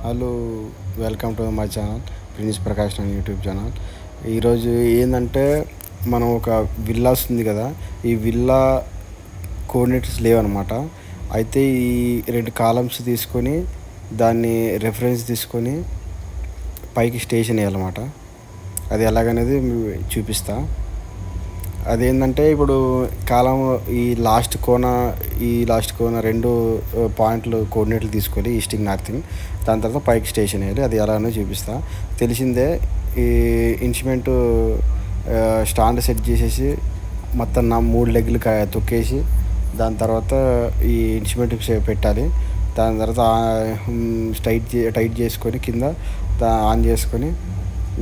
Hello, welcome to my channel prince Prakash అని YouTube channel. ఈరోజు ఏంటంటే మనం ఒక విల్లాస్ ఉంది కదా, ఈ విల్లా కోఆర్డినేటర్స్ లేవన్నమాట. అయితే ఈ 2 కాలమ్స్ తీసుకొని దాన్ని రెఫరెన్స్ తీసుకొని పైకి స్టేషన్ వేయాలన్నమాట. అది ఎలాగనేది చూపిస్తా. అదేంటంటే ఇప్పుడు కాలం ఈ లాస్ట్ కోన 2 పాయింట్లు కోఆర్డినేట్లు తీసుకొని ఈస్టింగ్ నార్తింగ్, దాని తర్వాత పైకి స్టేషన్ వేయాలి. అది ఎలానో చూపిస్తా. తెలిసిందే, ఈ ఇన్స్ట్రుమెంటు స్టాండ్ సెట్ చేసేసి మొత్తం 3 లెగ్లు తొక్కేసి దాని తర్వాత ఈ ఇన్స్ట్రుమెంట్ పెట్టాలి. దాని తర్వాత టైట్ చేసుకొని కింద ఆన్ చేసుకొని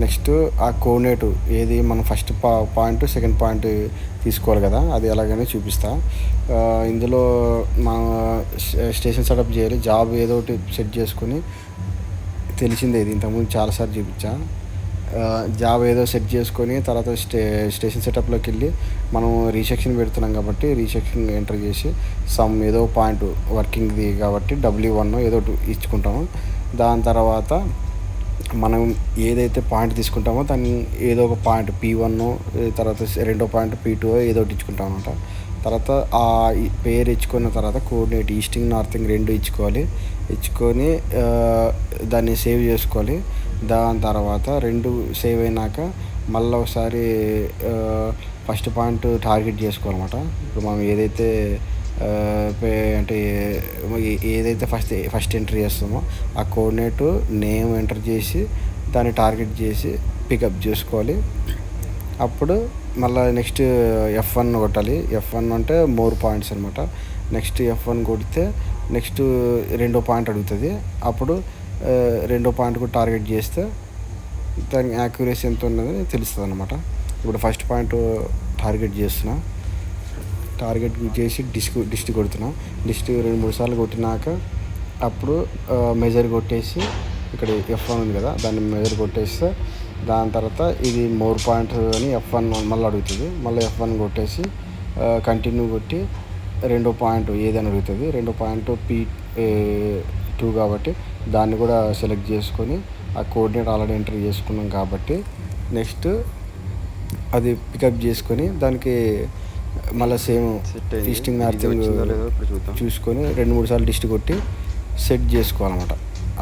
నెక్స్ట్ ఆ కోఆర్డినేటు ఏది మనం ఫస్ట్ పాయింట్ సెకండ్ పాయింట్ తీసుకోవాలి కదా, అది ఎలాగైనా చూపిస్తా. ఇందులో మనం స్టేషన్ సెటప్ చేయాలి. జాబ్ ఏదో ఒకటి సెట్ చేసుకొని, తెలిసిందే ఇది ఇంతకుముందు చాలాసార్లు చూపించా. జాబ్ ఏదో సెట్ చేసుకొని తర్వాత స్టేషన్ సెటప్లోకి వెళ్ళి మనం రీసెక్షన్ పెడుతున్నాం కాబట్టి రీసెక్షన్ ఎంటర్ చేసి ఏదో పాయింట్ వర్కింగ్ది కాబట్టి W1 ఏదో ఒకటి ఇచ్చుకుంటాము. దాని తర్వాత మనం ఏదైతే పాయింట్ తీసుకుంటామో దాన్ని ఏదో ఒక పాయింట్ P1, తర్వాత రెండో పాయింట్ P2 ఏదో ఒకటి ఇచ్చుకుంటాం అనమాట. తర్వాత ఆ పేరు ఇచ్చుకున్న తర్వాత కోఆర్డినేట్ ఈస్టింగ్ నార్తింగ్ 2 ఇచ్చుకొని దాన్ని సేవ్ చేసుకోవాలి. దాని తర్వాత 2 సేవ్ అయినాక మళ్ళీ ఒకసారి ఫస్ట్ పాయింట్ టార్గెట్ చేసుకోవాలన్నమాట. ఇప్పుడు మనం ఏదైతే ఏదైతే ఫస్ట్ ఎంటర్ చేస్తామో ఆ కోఆర్డినేట్ నేమ్ ఎంటర్ చేసి దాన్ని టార్గెట్ చేసి పికప్ చేసుకోవాలి. అప్పుడు మళ్ళీ నెక్స్ట్ F1 కొట్టాలి. F1 అంటే మోర్ పాయింట్స్ అనమాట. నెక్స్ట్ F1 కొడితే నెక్స్ట్ రెండో పాయింట్ అడుగుతుంది. అప్పుడు రెండో పాయింట్ కూడా టార్గెట్ చేస్తే దాని యాక్యురసీ ఎంత ఉన్నది తెలుస్తుంది అనమాట. ఇప్పుడు ఫస్ట్ పాయింట్ టార్గెట్ చేస్తున్నా. టార్గెట్ చేసి డిస్ట్ కొడుతున్నా. డిస్ట్ 2-3 సార్లు కొట్టినాక అప్పుడు మెజర్ కొట్టేసి ఇక్కడ F1 ఉంది కదా, దాన్ని మెజర్ కొట్టేస్తే దాని తర్వాత ఇది మోర్ పాయింట్ అని F1 మళ్ళీ అడుగుతుంది. మళ్ళీ F1 కొట్టేసి కంటిన్యూ కొట్టి రెండో పాయింట్ ఏదని అడుగుతుంది. రెండో పాయింట్ P2 కాబట్టి దాన్ని కూడా సెలెక్ట్ చేసుకొని ఆ కోఆర్డినేట్ ఆల్రెడీ ఎంటర్ చేసుకున్నాం కాబట్టి నెక్స్ట్ అది పికప్ చేసుకొని దానికి మళ్ళీ సేమ్ ఈస్టింగ్ నార్తింగ్ చూసుకొని 2-3 సార్లు డిస్ట్ కొట్టి సెట్ చేసుకోవాలన్నమాట.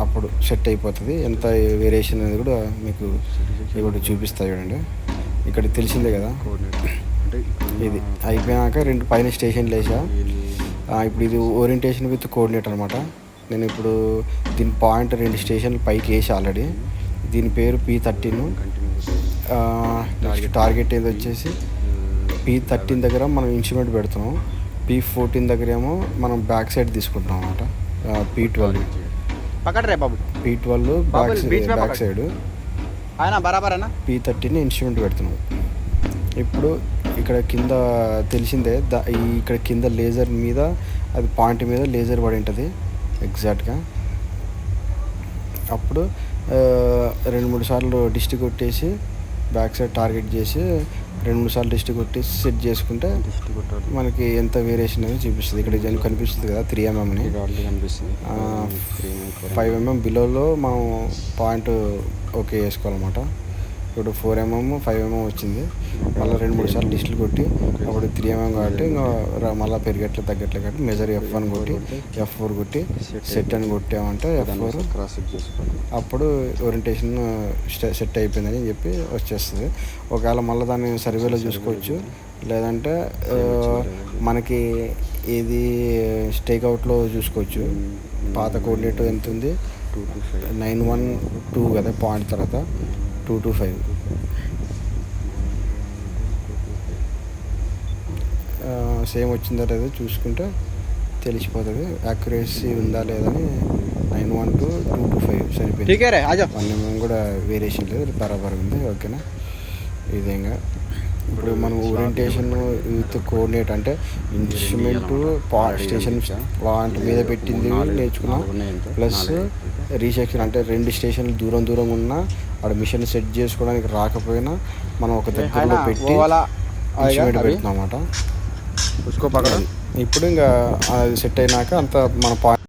అప్పుడు సెట్ అయిపోతుంది. ఎంత వేరియేషన్ అనేది కూడా మీకు ఇక్కడ చూపిస్తా చూడండి. ఇక్కడ తెలిసిందే కదా, ఇది అయిపోయాక 2 పైన స్టేషన్లు వేసా. ఇప్పుడు ఇది ఓరియంటేషన్ విత్ కోఆర్డినేట్ అనమాట. నేను ఇప్పుడు దీని పాయింట్ 2 స్టేషన్లు పైకి వేసి ఆల్రెడీ. దీని పేరు P13. టార్గెట్ ఏది వచ్చేసి P13 దగ్గర మనం ఇన్స్ట్రుమెంట్ పెడుతున్నాం. P14 దగ్గర ఏమో మనం బ్యాక్ సైడ్ తీసుకుంటున్నాం అనమాట. P12 back side, P13 instrument పెడుతున్నాం. ఇప్పుడు ఇక్కడ కింద తెలిసిందే, ఇక్కడ కింద లేజర్ మీద అది పాయింట్ మీద లేజర్ పడి ఉంటుంది ఎగ్జాక్ట్గా. అప్పుడు 2-3 సార్లు డిస్ట్ కొట్టేసి బ్యాక్ సైడ్ టార్గెట్ చేసి 2-3 సార్లు డిస్ట్ కొట్టి సెట్ చేసుకుంటే మనకి ఎంత వేరియేషన్ అనేది చూపిస్తుంది. ఇక్కడ కనిపిస్తుంది కదా 3mm అని, 5mm బిలోలో మనం పాయింట్ ఓకే వేసుకోవాలన్నమాట. ఇప్పుడు 4mm 5mm వచ్చింది. మళ్ళీ 2-3 సార్లు డిస్టులు కొట్టి అప్పుడు 3mm కాబట్టి ఇంకా మళ్ళీ పెరిగట్లే తగ్గట్లే కాబట్టి మెజర్ F1 కొట్టి F4 కొట్టి సెట్ అని కొట్టామంటే F4 అప్పుడు ఓరియంటేషన్ సెట్ అయిపోయిందని చెప్పి వచ్చేస్తుంది. ఒకవేళ మళ్ళీ దాన్ని సర్వేలో చూసుకోవచ్చు, లేదంటే మనకి ఇది స్టేక్అవుట్లో చూసుకోవచ్చు. పాత కోఆర్డినేట్ ఎంత ఉంది, 912 కదా పాయింట్, తర్వాత 225 సేమ్ వచ్చిందా లేదా చూసుకుంటే తెలిసిపోతుంది. యాక్యురసీ ఉందా లేదని 912 225 సరిపోయింది. 1mm కూడా వేరియేషన్ లేదు, బరాబర్ ఉంది. ఓకేనా, ఇదేగా ఇప్పుడు మనం ఓరియంటేషన్ విత్ కోఆర్డినేట్ అంటే ఇన్స్ట్రుమెంట్ స్టేషన్ పాయింట్ మీద పెట్టింది నేర్చుకున్నాం. ప్లస్ రీసెక్షన్ అంటే 2 స్టేషన్లు దూరం ఉన్నా అక్కడ మిషన్ సెట్ చేసుకోవడానికి రాకపోయినా మనం ఒక దగ్గరలో పెట్టి ఇన్స్ట్రుమెంట్ పెడుతున్నాం అన్నమాట. ఇప్పుడు ఇంకా అది సెట్ అయినాక అంత మన